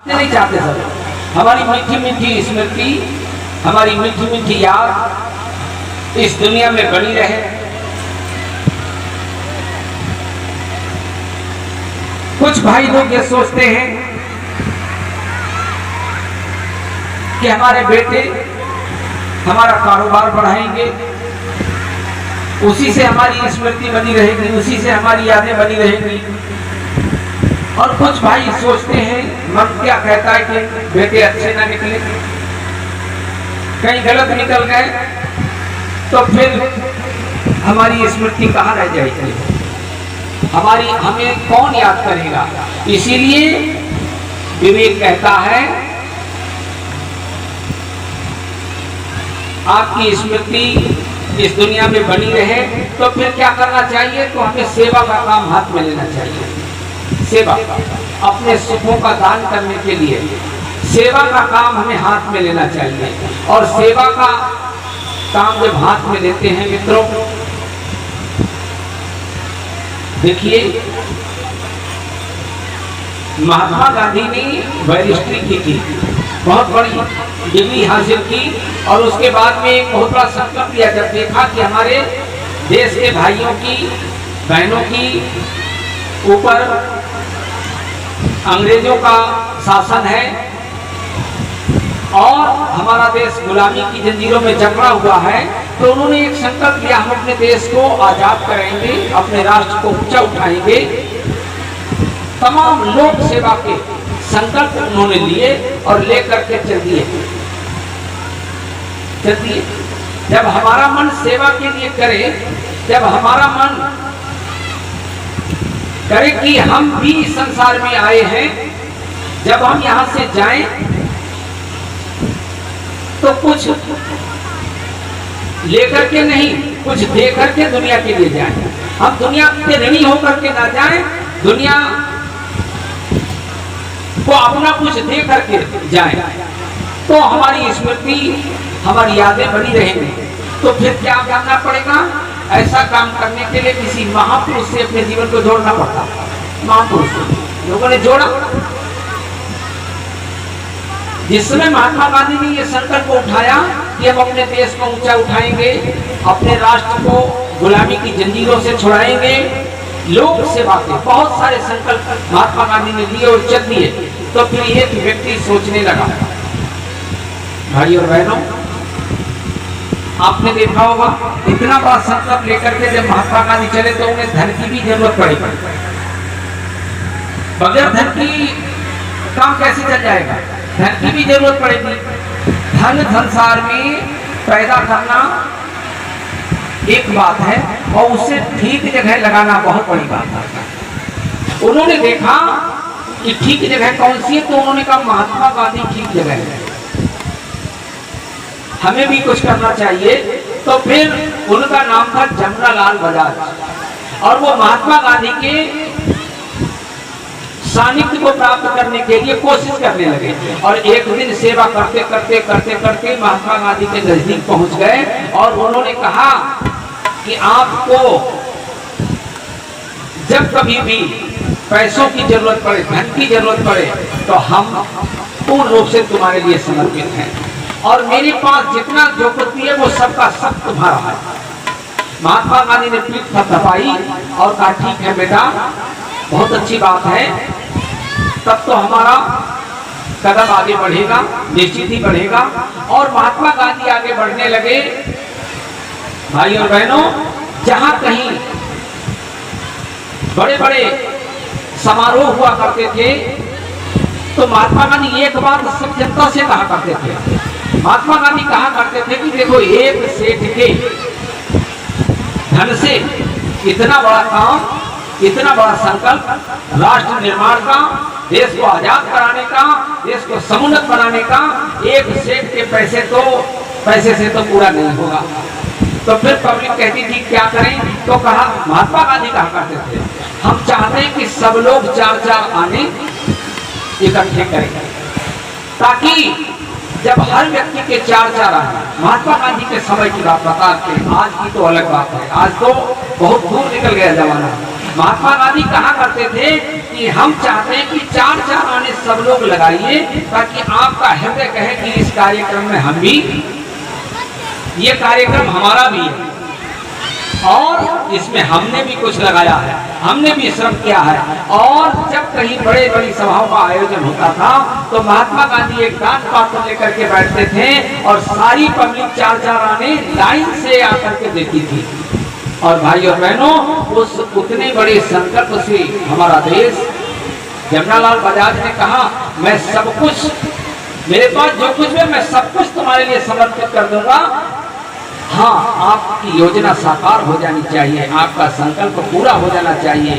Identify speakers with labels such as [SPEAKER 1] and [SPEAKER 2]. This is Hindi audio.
[SPEAKER 1] नहीं चाहते सब। हमारी मीठी मीठी स्मृति, हमारी मीठी मीठी याद इस दुनिया में बनी रहे। कुछ भाई लोग ये सोचते हैं कि हमारे बेटे हमारा कारोबार बढ़ाएंगे, उसी से हमारी स्मृति बनी रहेगी, उसी से हमारी यादें बनी रहेंगी। और कुछ भाई सोचते हैं, मन क्या कहता है कि बेटे अच्छे ना निकले, कहीं गलत निकल गए तो फिर हमारी स्मृति कहाँ रह जाएगी, हमें कौन याद करेगा। इसीलिए विवेक कहता है आपकी स्मृति इस दुनिया में बनी रहे तो फिर क्या करना चाहिए, तो हमें सेवा का काम हाथ में लेना चाहिए। सेवा, अपने सुखों का दान करने के लिए सेवा का काम हमें हाथ में लेना चाहिए। और सेवा का काम जब हाथ में लेते हैं मित्रों, देखिए महात्मा गांधी ने बैरिस्ट्री की थी, बहुत बड़ी डिग्री हासिल की और उसके बाद में एक बहुत बड़ा संकल्प लिया जब देखा कि हमारे देश के भाइयों की बहनों की ऊपर अंग्रेजों का शासन है और हमारा देश गुलामी की जंजीरों में जकड़ा हुआ है, तो उन्होंने एक संकल्प लिया, हम अपने देश को आजाद कराएंगे, अपने राष्ट्र को ऊंचा उठाएंगे। तमाम लोक सेवा के संकल्प उन्होंने लिए और लेकर के चल दिए। जब हमारा मन सेवा के लिए करे, जब हमारा मन करे कि हम भी इस संसार में आए हैं, जब हम यहां से जाएं तो कुछ लेकर के नहीं, कुछ देकर के दुनिया के लिए जाएं। हम दुनिया के ऋणी होकर के ना जाएं, दुनिया को अपना कुछ दे करके जाएं, तो हमारी स्मृति, हमारी यादें बनी रहेंगी। तो फिर क्या करना पड़ेगा, ऐसा काम करने के लिए किसी महापुरुष से अपने जीवन को जोड़ना पड़ता। महापुरुष लोगों ने जोड़ा, जिस समय महात्मा गांधी ने यह संकल्प उठाया कि हम अपने देश को ऊंचा उठाएंगे, अपने राष्ट्र को गुलामी की जंजीरों से छुड़ाएंगे, लोक सेवा के बहुत सारे संकल्प महात्मा गांधी ने लिए और चल दिए। तो फिर एक व्यक्ति सोचने लगा, भाई और बहनों, आपने देखा होगा इतना बड़ा संकल्प लेकर के जब महात्मा गांधी चले तो उन्हें धन की भी जरूरत पड़ी। बगैर धन की काम कैसे चल जाएगा, धन की भी जरूरत पड़ेगी। धन संसार में पैदा करना एक बात है और उसे ठीक जगह लगाना बहुत बड़ी बात है। उन्होंने देखा कि ठीक जगह कौन सी है, तो उन्होंने कहा महात्मा गांधी ठीक जगह है, हमें भी कुछ करना चाहिए। तो फिर उनका नाम था जमनालाल बजाज और वो महात्मा गांधी के सानिध्य को प्राप्त करने के लिए कोशिश करने लगे। और एक दिन सेवा करते करते करते करते महात्मा गांधी के नजदीक पहुंच गए और उन्होंने कहा कि आपको जब कभी भी पैसों की जरूरत पड़े, धन की जरूरत पड़े, तो हम पूर्ण रूप से तुम्हारे लिए समर्पित हैं और मेरे पास जितना जो कुछ भी है वो सबका सब तुम्हारा है। महात्मा गांधी ने पीठ थपथपाई और कहा ठीक है बेटा, बहुत अच्छी बात है, तब तो हमारा कदम आगे बढ़ेगा, निश्चित ही बढ़ेगा। और महात्मा गांधी आगे बढ़ने लगे। भाई और बहनों, जहां कहीं बड़े बड़े समारोह हुआ करते थे तो महात्मा गांधी एक बात सब जनता से कहा करते थे। महात्मा गांधी कहा करते थे कि देखो, एक सेठ के धन से इतना बड़ा काम, इतना बड़ा संकल्प राष्ट्र निर्माण का, देश को आजाद कराने का, देश को समुन्नत बनाने का, एक सेठ के पैसे से तो पूरा नहीं होगा। तो फिर पब्लिक कहती थी क्या करें, तो कहा, महात्मा गांधी कहा करते थे हम चाहते हैं कि सब लोग 4-4 आने इकट्ठे करें, ताकि जब हर व्यक्ति के 4-4 आए। महात्मा गांधी के समय की बात बताते हैं, आज की तो अलग बात है, आज तो बहुत दूर निकल गया जमाना। महात्मा गांधी कहा करते थे कि हम चाहते हैं कि 4-4 आने सब लोग लगाइए, ताकि आपका हृदय कहे कि इस कार्यक्रम में हम भी, ये कार्यक्रम हमारा भी है और इसमें हमने भी कुछ लगाया है, हमने भी श्रम किया है। और जब कहीं बड़े बड़ी सभाओं का आयोजन होता था तो महात्मा गांधी एक दान पात्र लेकर के बैठते थे और सारी पब्लिक 4-4 आने लाइन से आकर के देती थी। और भाई और बहनों, उस उतने बड़े संकल्प से हमारा देश, जमनालाल बजाज ने कहा, मैं सब कुछ, मेरे पास जो कुछ है मैं सब कुछ तुम्हारे लिए समर्पित कर दूंगा। हाँ, आपकी योजना साकार हो जानी चाहिए, आपका संकल्प पूरा हो जाना चाहिए।